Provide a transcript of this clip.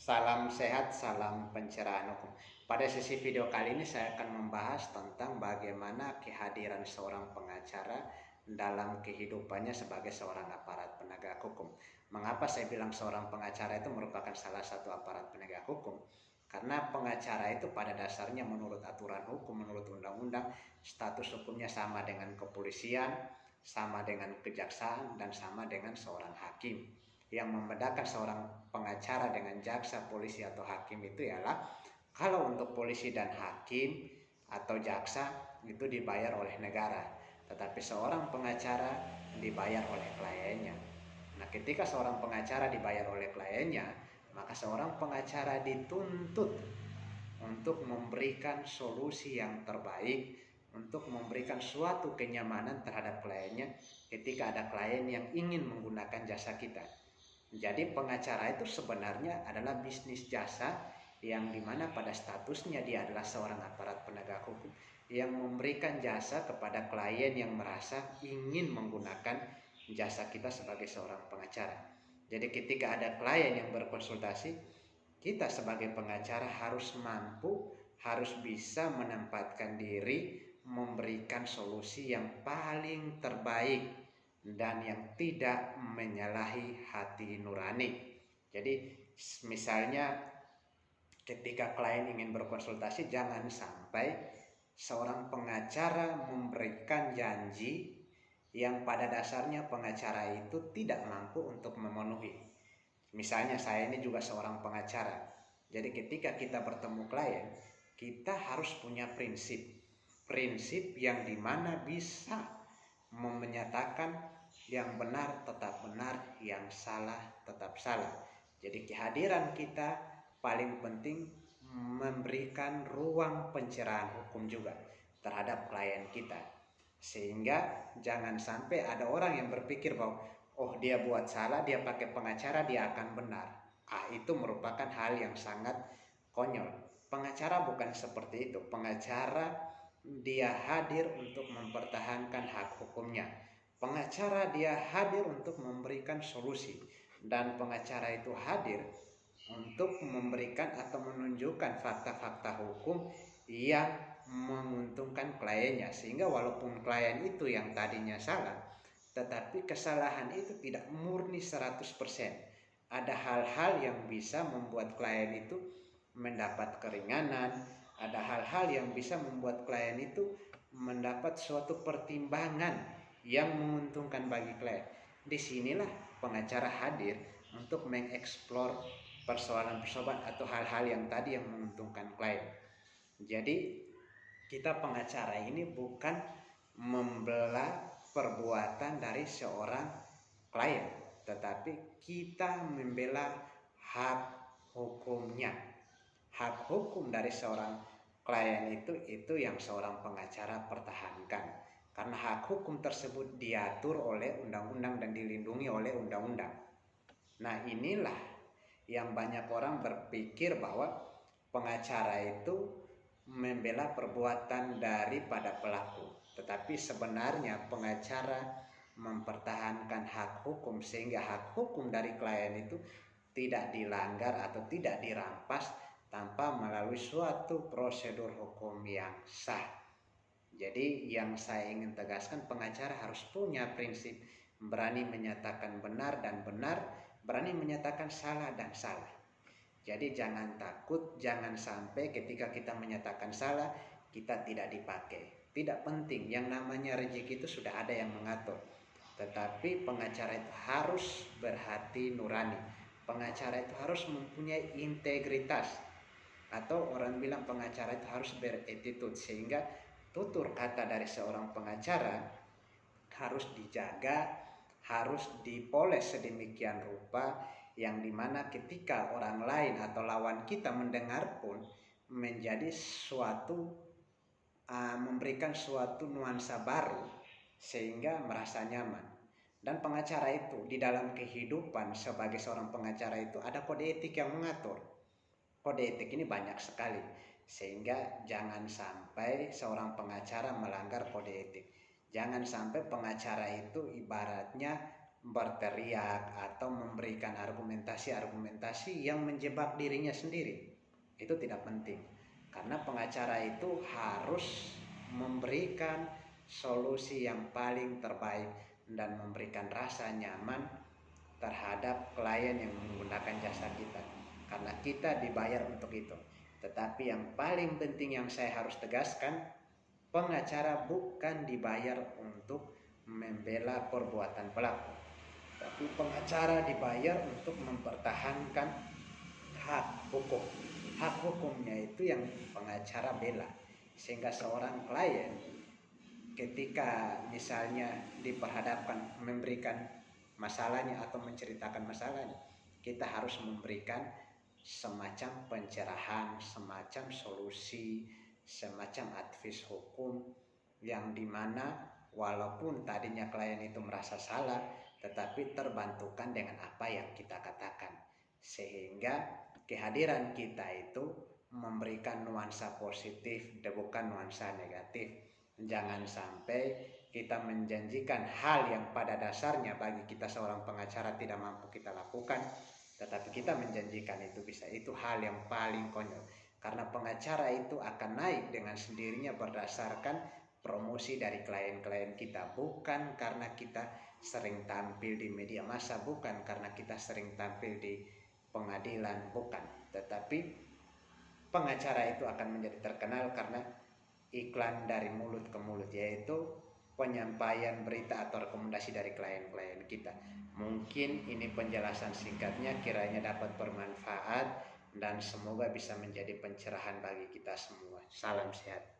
Salam sehat, salam pencerahan hukum. Pada sesi video kali ini saya akan membahas tentang bagaimana kehadiran seorang pengacara dalam kehidupannya sebagai seorang aparat penegak hukum. Mengapa saya bilang seorang pengacara itu merupakan salah satu aparat penegak hukum? Karena pengacara itu pada dasarnya menurut aturan hukum, menurut undang-undang, status hukumnya sama dengan kepolisian, sama dengan kejaksaan, dan sama dengan seorang hakim. Yang membedakan seorang pengacara dengan jaksa, polisi, atau hakim itu ialah kalau untuk polisi dan hakim atau jaksa itu dibayar oleh negara, tetapi seorang pengacara dibayar oleh kliennya. Nah, ketika seorang pengacara dibayar oleh kliennya, maka seorang pengacara dituntut untuk memberikan solusi yang terbaik, untuk memberikan suatu kenyamanan terhadap kliennya ketika ada klien yang ingin menggunakan jasa kita. Jadi pengacara itu sebenarnya adalah bisnis jasa yang dimana pada statusnya dia adalah seorang aparat penegak hukum yang memberikan jasa kepada klien yang merasa ingin menggunakan jasa kita sebagai seorang pengacara. Jadi ketika ada klien yang berkonsultasi, kita sebagai pengacara harus mampu, harus bisa menempatkan diri, memberikan solusi yang paling terbaik dan yang tidak menyalahi hati nurani. Jadi misalnya ketika klien ingin berkonsultasi, jangan sampai seorang pengacara memberikan janji yang pada dasarnya pengacara itu tidak mampu untuk memenuhi. Misalnya saya ini juga seorang pengacara. Jadi ketika kita bertemu klien, kita harus punya prinsip yang dimana bisa menyatakan yang benar tetap benar, yang salah tetap salah. Jadi kehadiran kita paling penting memberikan ruang pencerahan hukum juga terhadap klien kita. Sehingga jangan sampai ada orang yang berpikir bahwa oh dia buat salah, dia pakai pengacara, dia akan benar. Itu merupakan hal yang sangat konyol. Pengacara bukan seperti itu. Pengacara dia hadir untuk mempertahankan hak hukumnya. Pengacara dia hadir untuk memberikan solusi, dan pengacara itu hadir untuk memberikan atau menunjukkan fakta-fakta hukum yang menguntungkan kliennya, sehingga walaupun klien itu yang tadinya salah, tetapi kesalahan itu tidak murni 100%. Ada hal-hal yang bisa membuat klien itu mendapat keringanan, ada hal-hal yang bisa membuat klien itu mendapat suatu pertimbangan yang menguntungkan bagi klien. Disinilah pengacara hadir untuk mengeksplor persoalan-persoalan atau hal-hal yang tadi yang menguntungkan klien. Jadi kita pengacara ini bukan membela perbuatan dari seorang klien, tetapi kita membela hak hukumnya. Hak hukum dari seorang klien itu yang seorang pengacara pertahankan. Karena hak hukum tersebut diatur oleh undang-undang dan dilindungi oleh undang-undang. Nah, inilah yang banyak orang berpikir bahwa pengacara itu membela perbuatan daripada pelaku. Tetapi sebenarnya pengacara mempertahankan hak hukum sehingga hak hukum dari klien itu tidak dilanggar atau tidak dirampas tanpa melalui suatu prosedur hukum yang sah. Jadi yang saya ingin tegaskan, pengacara harus punya prinsip berani menyatakan benar dan benar, berani menyatakan salah dan salah. Jadi jangan takut, jangan sampai ketika kita menyatakan salah kita tidak dipakai. Tidak penting, yang namanya rezeki itu sudah ada yang mengatur. Tetapi pengacara itu harus berhati nurani. Pengacara itu harus mempunyai integritas. Atau orang bilang pengacara itu harus beretitude, sehingga tutur kata dari seorang pengacara harus dijaga, harus dipoles sedemikian rupa yang dimana ketika orang lain atau lawan kita mendengar pun menjadi suatu memberikan suatu nuansa baru sehingga merasa nyaman. Dan pengacara itu di dalam kehidupan sebagai seorang pengacara itu ada kode etik yang mengatur. Kode etik ini banyak sekali, sehingga jangan sampai seorang pengacara melanggar kode etik. Jangan sampai pengacara itu ibaratnya berteriak atau memberikan argumentasi-argumentasi yang menjebak dirinya sendiri. Itu tidak penting, karena pengacara itu harus memberikan solusi yang paling terbaik dan memberikan rasa nyaman terhadap klien yang menggunakan jasa kita, karena kita dibayar untuk itu. Tetapi yang paling penting yang saya harus tegaskan, pengacara bukan dibayar untuk membela perbuatan pelaku, tapi pengacara dibayar untuk mempertahankan hak hukum. Hak hukumnya itu yang pengacara bela, sehingga seorang klien ketika misalnya diperhadapkan memberikan masalahnya atau menceritakan masalahnya, kita harus memberikan semacam pencerahan, semacam solusi, semacam advies hukum, yang dimana walaupun tadinya klien itu merasa salah, tetapi terbantukan dengan apa yang kita katakan, sehingga kehadiran kita itu memberikan nuansa positif dan bukan nuansa negatif. Jangan sampai kita menjanjikan hal yang pada dasarnya bagi kita seorang pengacara tidak mampu kita lakukan, tetapi kita menjanjikan itu hal yang paling konyol, karena pengacara itu akan naik dengan sendirinya berdasarkan promosi dari klien-klien kita, bukan karena kita sering tampil di media massa, bukan karena kita sering tampil di pengadilan, bukan, tetapi pengacara itu akan menjadi terkenal karena iklan dari mulut ke mulut, yaitu penyampaian berita atau rekomendasi dari klien-klien kita. Mungkin ini penjelasan singkatnya, kiranya dapat bermanfaat dan semoga bisa menjadi pencerahan bagi kita semua. Salam sehat.